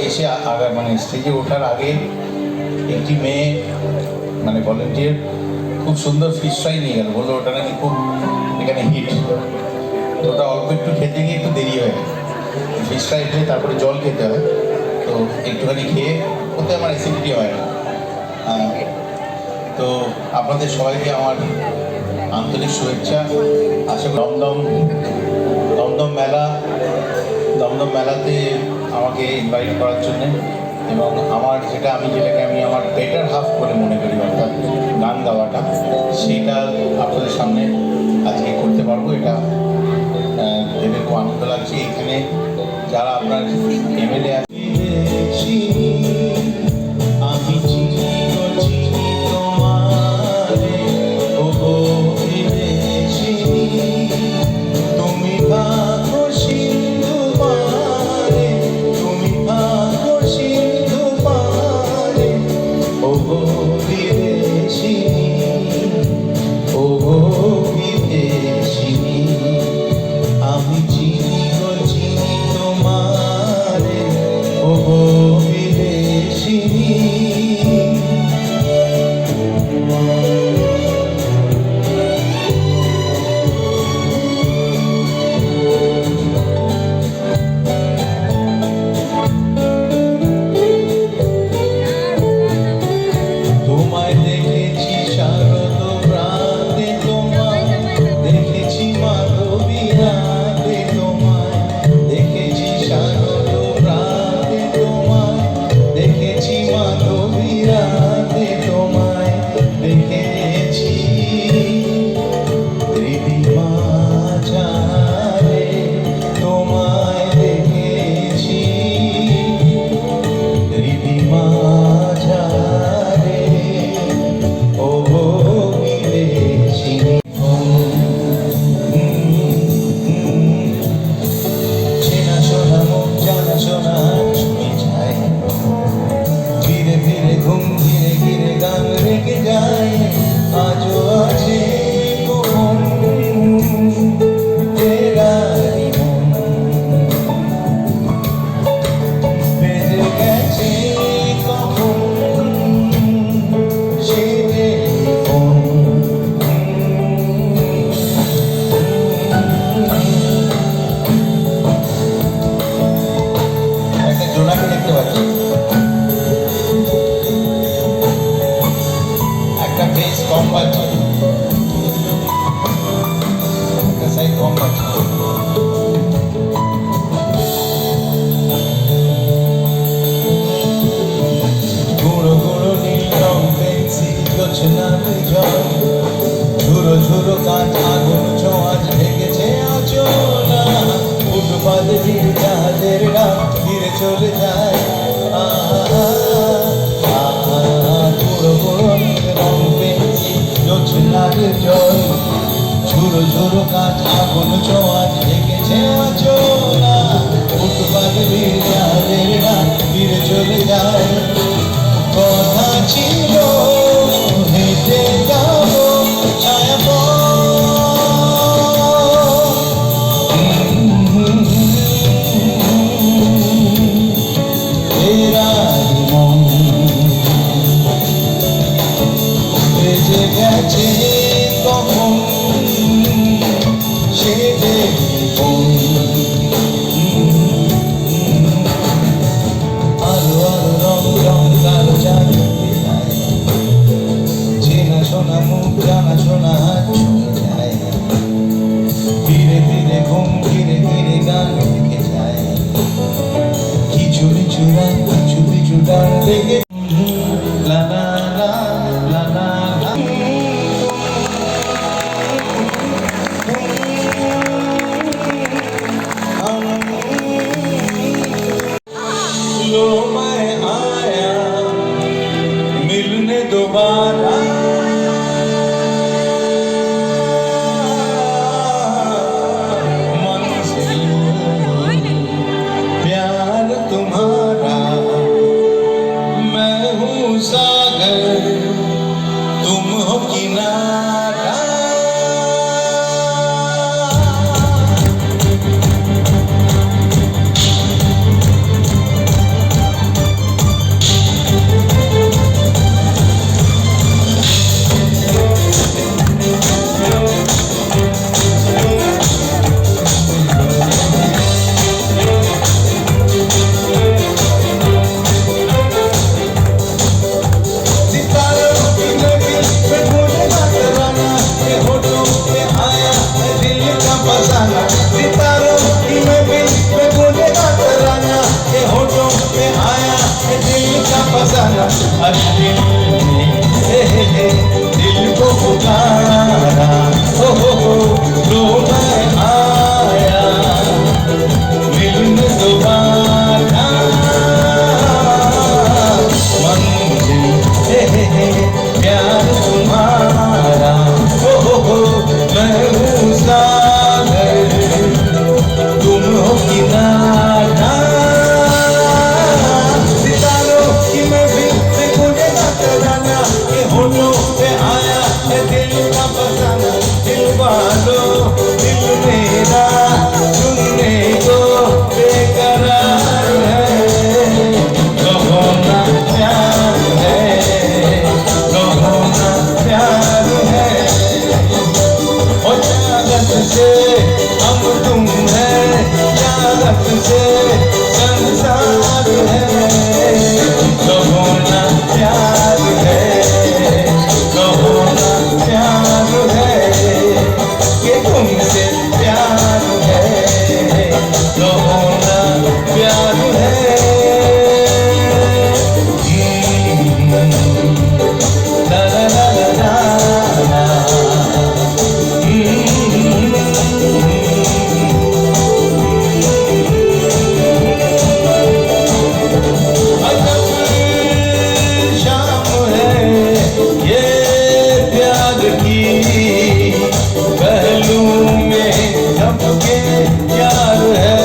এসে মানে স্টেজে ওঠার আগে একটি মেয়ে মানে ভলেন্টিয়ার খুব সুন্দর ফিশ ফ্রাই নিয়ে গেল, বললো ওটা নাকি খুব এখানে হিট। তো ওটা অল্প একটু খেতে গিয়ে একটু দেরি হয়, ফিশ ফ্রাই খেয়ে তারপরে জল খেতে হয়, তো একটুখানি খেয়ে ওতে আমার অ্যাসিডিটি হয় না। তো আপনাদের সবাইকে আমার আন্তরিক শুভেচ্ছা। আশা করি দমদম মেলাতে আমাকে ইনভাইট করার জন্যে, এবং যেটাকে আমি আমার বেটার হাফ বলে মনে করি, অর্থাৎ গান গাওয়াটা, সেটা আপনাদের সামনে আজকে করতে পারবো। এটা ভেবে খুব আনন্দ লাগছে। এখানে যারা আপনার এমএলএ আছে, ঝুরো ঝুরো কাঁচ আগুন ছোঁয়াচ ঢেকেছে আচলা, ফুটপাত ভিড় জাহাজের ডাক ফিরে চলে যায়। গুঁড়ো গুঁড়ো রং পেন্সিল জোছনার জল, ঝুরো ঝুরো কাঁচ আগুন ছোঁয়াচ ঢেকেছে আচলা, ফুটপাত ভিড় জাহাজের ডাক ফিরে চলে যায়। কথা ছিল হেঁটে যাবো ছায়া মন বেজে গেছে কখন সে আলো আলো রং রং কালো জানি শোনা মুখ জানা শোনা হাত ছুঁয়ে যায়, ধীরে ধীরে ঘুম ধীরে ধীরে গান থেকে যায়, কিছু কিছু রাত কিছু কিছু গান থেকে লা লা লা লা লা लो मैं आया मिलने दोबारा, फसाना हर दिल में, दिल को पुकारा, हो लो मैं आया मिलने दोबारा, मंजिल प्यार तुम्हारा, हो मैं हूँ सागर तुम हो किनारा, सितारों की महफिल में गुनगुनाता जाना, ये होठों पे आया है दिल का फसाना, दिल वालों दिल मेरा सुनने को बेकरार है, कहो ना प्यार है, कहो ना प्यार है, और जागत से हम तुम है, जागत से संसार है, कहो ना प्यार है, कहो ना प्यार है, कि तुमसे प्यार है, कहो ना प्यार है, ला ला ला ला ला, शाम है ये प्यार की, पहलू में सबके प्यार है,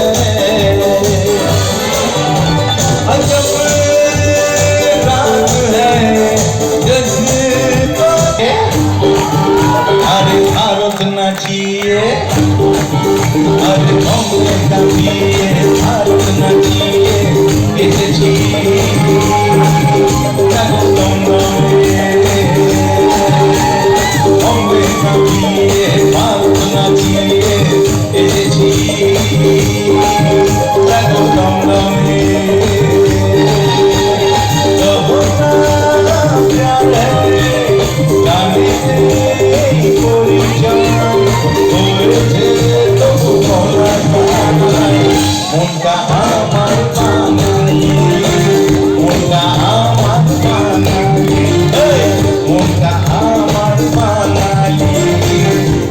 अजब रात है जज्बा, अरे भारत नाचिए, अरे बॉम्बे नाचिए, भारत नाचिए, এসেছি বম্বে নাচিয়ে, ভারত নাচিয়ে, এসেছি দেখো দমদমে, কহো না প্যার है, গানে পরিচয় হয়েছে তবু বলা যায়, মনটা আমার বাঙালি, মনটা আমার বাঙালি, মনটা আমার বাঙালি,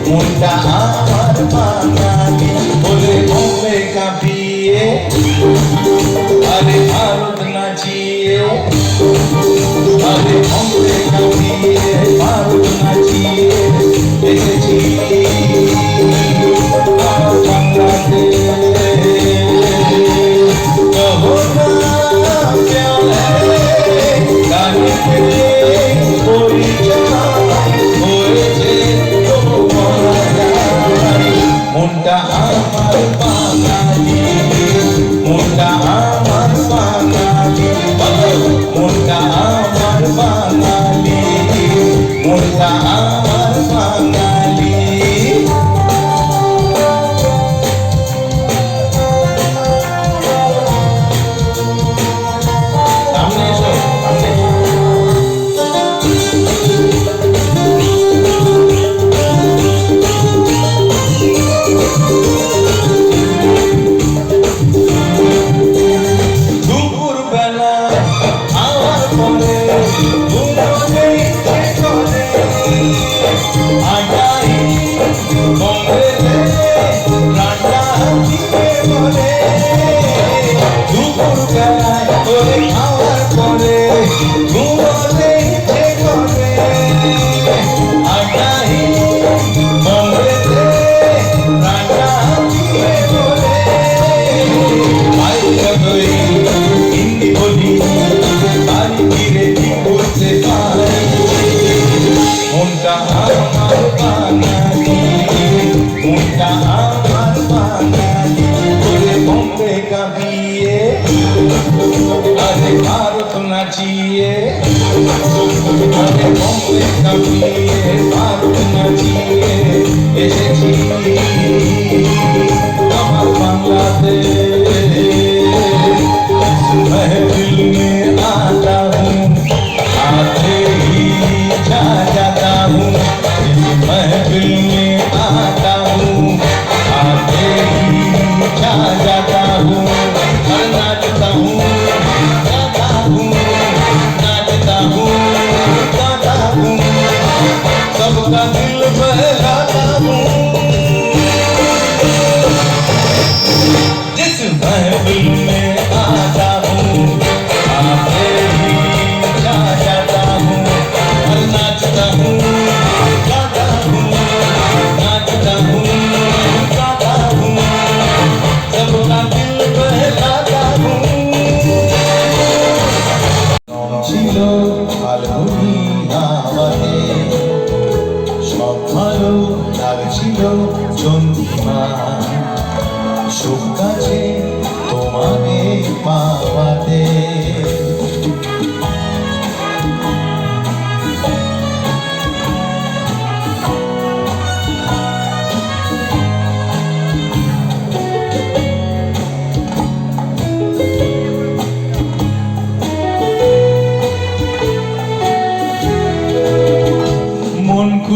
মনটা আমার বাঙালি, বলে বম্বে কাঁপিয়ে, আরে ভারত নাচিয়ে, আরে বম্বে কাঁপিয়ে, ভারত নাচিয়ে, এসেছি আমার বাংলাদেশ, कहो ना प्यार है, गाने পরিচয় হয়েছে তবু বলা যায়, মনটা আমার বাঙালি, মনটা আমার বাঙালি, মনটা আমার বাঙালি, মনটা আমার বাঙালি, সামনে এসো, সামনে দুপুর বেলা আমার পরে ঘুমোতে ইচ্ছে করে, আটাই বম্বেতে রান্না দিতে বলে, দুপুর বেলায় করে খাওয়ার পরে ঘুমোতে ইচ্ছে করে, আটাই বম্বেতে রান্না দিতে বলে, বাইরে বই হিন্দি বলি, বাড়ি ফিরে ঠিক করতে পারি, মনটা আমার বাঙালি, মনটা আমার বাঙালি, বলে বম্বে কাঁপিয়ে, আরে ভারত নাচিয়ে, আরে বম্বে কাঁপিয়ে, ভারত নাচিয়ে, এসেছি আমার বাংলাদেশ, महफिल में आता हूँ, आते ही छा जाता हूँ, इस महफिल में आता हूँ, आते ही छा जाता हूँ, नाचता हूँ, गाता हूँ,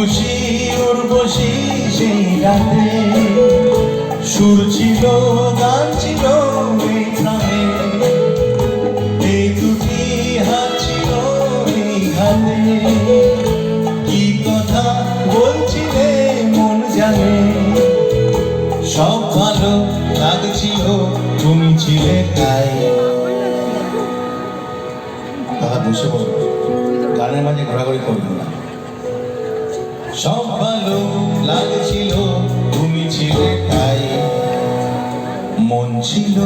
খুশি উর্বশী সেই রাতে, সুর ছিল গান ছিল এই প্রাণে, এই দুটি হাত ছিল এই হাতে, কি কথা বলছিলে মন জানে, সব ভালো লাগছিল তুমি ছিলে তাই। কথা বসে বলো, গানের মাঝে ঘোরাঘুরি করবেন না। সব ভালো লাগছিল তুমি ছিলে তাই, মন ছিল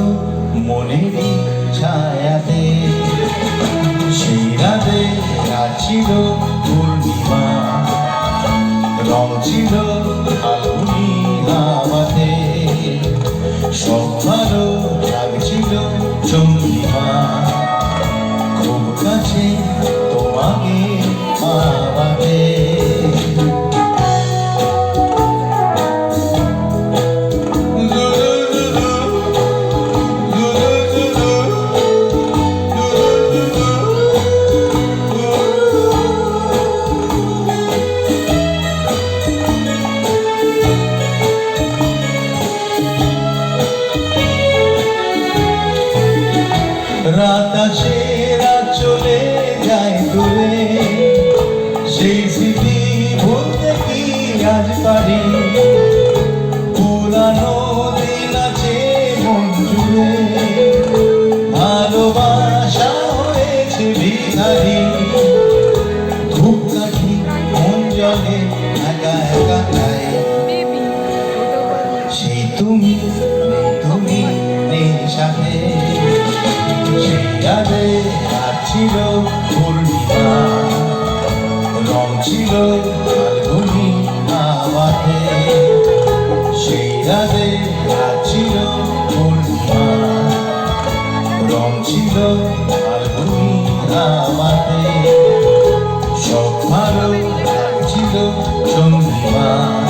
মনেরই ছায়াতে, সেই রাতে রাত ছিল পূর্ণিমা, রং ছিল ফাল্গুনি হাওয়াতে, সব ভালো লাগছিল চন্দ্রিমা, খুব কাছে তোমাকে পাওয়াতে। রাত আসে রাত চলে যায় দূরে, সেই স্মৃতি ভুলতে কি আজ পারি, পুরানো দিন আছে মন জুড়ে, ভালোবাসা হয়েছে ভিখারি, ধূপকাঠি মন জলে একা একা নাই, সেই তুমি নেই, তুমি নেই সাথে, সেই রাতে রাত ছিল পূর্ণিমা, রং ছিল ফাল্গুনি হাওয়াতে, সেই রাতে রাত ছিল পূর্ণিমা, রং ছিল ফাল্গুনি হাওয়াতে।